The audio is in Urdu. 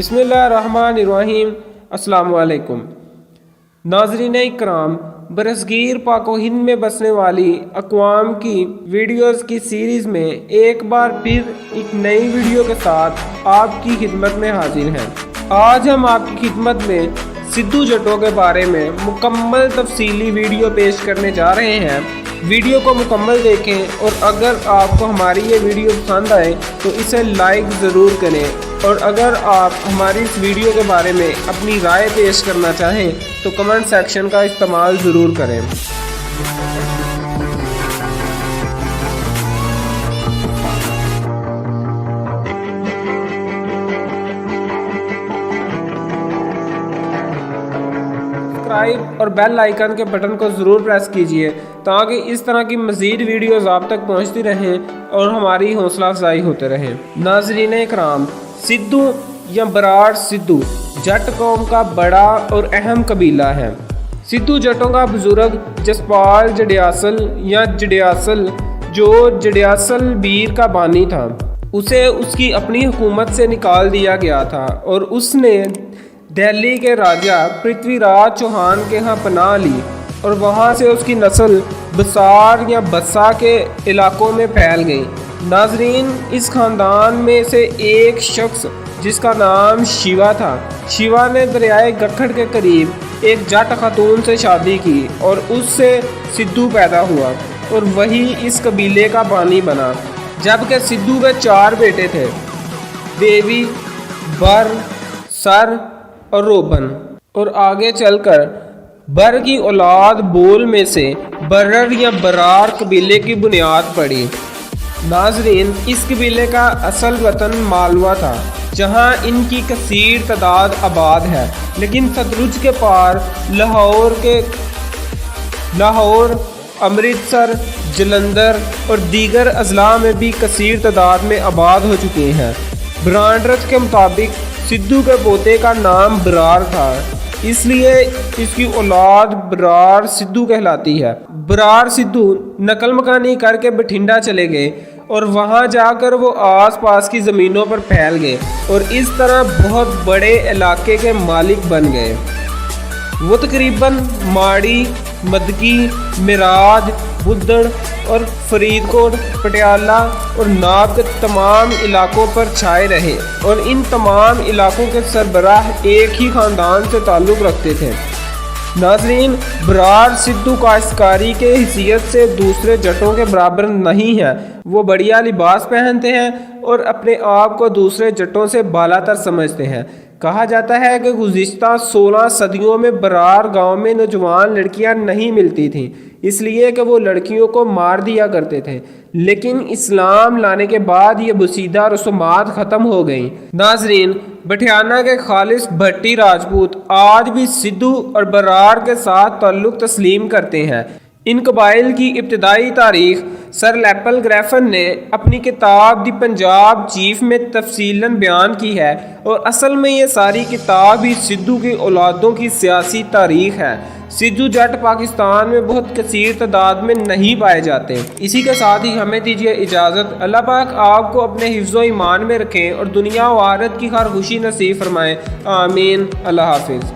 بسم اللہ الرحمن الرحیم۔ السلام علیکم ناظرین اکرام، برصغیر پاک و ہند میں بسنے والی اقوام کی ویڈیوز کی سیریز میں ایک بار پھر ایک نئی ویڈیو کے ساتھ آپ کی خدمت میں حاضر ہیں۔ آج ہم آپ کی خدمت میں سدھو جٹوں کے بارے میں مکمل تفصیلی ویڈیو پیش کرنے جا رہے ہیں۔ ویڈیو کو مکمل دیکھیں اور اگر آپ کو ہماری یہ ویڈیو پسند آئے تو اسے لائک ضرور کریں، اور اگر آپ ہماری اس ویڈیو کے بارے میں اپنی رائے پیش کرنا چاہیں تو کمنٹ سیکشن کا استعمال ضرور کریں۔ سبسکرائب اور بیل آئیکن کے بٹن کو ضرور پریس کیجئے تاکہ اس طرح کی مزید ویڈیوز آپ تک پہنچتی رہیں اور ہماری حوصلہ افزائی ہوتے رہیں۔ ناظرین اکرام، سدھو یا براڑ سدھو جٹ قوم کا بڑا اور اہم قبیلہ ہے۔ سدھو جٹوں کا بزرگ جسپال جڈیاسل یا جڈیاسل، جو جڈیاسل بیر کا بانی تھا، اسے اس کی اپنی حکومت سے نکال دیا گیا تھا اور اس نے دہلی کے راجہ پرتھوی راج چوہان کے ہاں پناہ لی اور وہاں سے اس کی نسل بسار یا بسا کے علاقوں میں پھیل گئی۔ ناظرین، اس خاندان میں سے ایک شخص جس کا نام شیوا تھا، شیوا نے دریائے گکھڑ کے قریب ایک جٹ خاتون سے شادی کی اور اس سے سدھو پیدا ہوا اور وہی اس قبیلے کا بانی بنا۔ جبکہ سدھو کے 4 بیٹے تھے، دیوی، بر، سر اور روبن، اور آگے چل کر بر کی اولاد بول میں سے برر یا برار قبیلے کی بنیاد پڑی۔ ناظرین، اس قبیلے کا اصل وطن مالوا تھا جہاں ان کی کثیر تعداد آباد ہے، لیکن ستلج کے پار لاہور، امرتسر، جلندر اور دیگر اضلاع میں بھی کثیر تعداد میں آباد ہو چکے ہیں۔ برانڈرتھ کے مطابق سدھو کے پوتے کا نام برار تھا، اس لیے اس کی اولاد برار سدھو کہلاتی ہے۔ برار سدھو نقل مکانی کر کے بٹھنڈا چلے گئے اور وہاں جا کر وہ آس پاس کی زمینوں پر پھیل گئے اور اس طرح بہت بڑے علاقے کے مالک بن گئے۔ وہ تقریباً ماڑی، مدکی، میراج، بدڑ اور فرید کوٹ، پٹیالہ اور ناب کے تمام علاقوں پر چھائے رہے اور ان تمام علاقوں کے سربراہ ایک ہی خاندان سے تعلق رکھتے تھے۔ ناظرین، برار سدھو کاشتکاری کے حیثیت سے دوسرے جٹوں کے برابر نہیں ہیں۔ وہ بڑھیا لباس پہنتے ہیں اور اپنے آپ کو دوسرے جٹوں سے بالا تر سمجھتے ہیں۔ کہا جاتا ہے کہ گزشتہ 16 صدیوں میں برار گاؤں میں نوجوان لڑکیاں نہیں ملتی تھیں، اس لیے کہ وہ لڑکیوں کو مار دیا کرتے تھے، لیکن اسلام لانے کے بعد یہ بوسیدہ رسومات ختم ہو گئیں۔ ناظرین، بٹھیانہ کے خالص بھٹی راجپوت آج بھی سدھو اور برار کے ساتھ تعلق تسلیم کرتے ہیں۔ ان قبائل کی ابتدائی تاریخ سر لیپل گریفن نے اپنی کتاب دی پنجاب چیف میں تفصیلاً بیان کی ہے، اور اصل میں یہ ساری کتاب ہی سدھو کی اولادوں کی سیاسی تاریخ ہے۔ سدھو جٹ پاکستان میں بہت کثیر تعداد میں نہیں پائے جاتے۔ اسی کے ساتھ ہی ہمیں دیجیے اجازت۔ اللہ پاک آپ کو اپنے حفظ و ایمان میں رکھیں اور دنیا و آخرت کی ہر خوشی نصیب فرمائیں۔ آمین۔ اللہ حافظ۔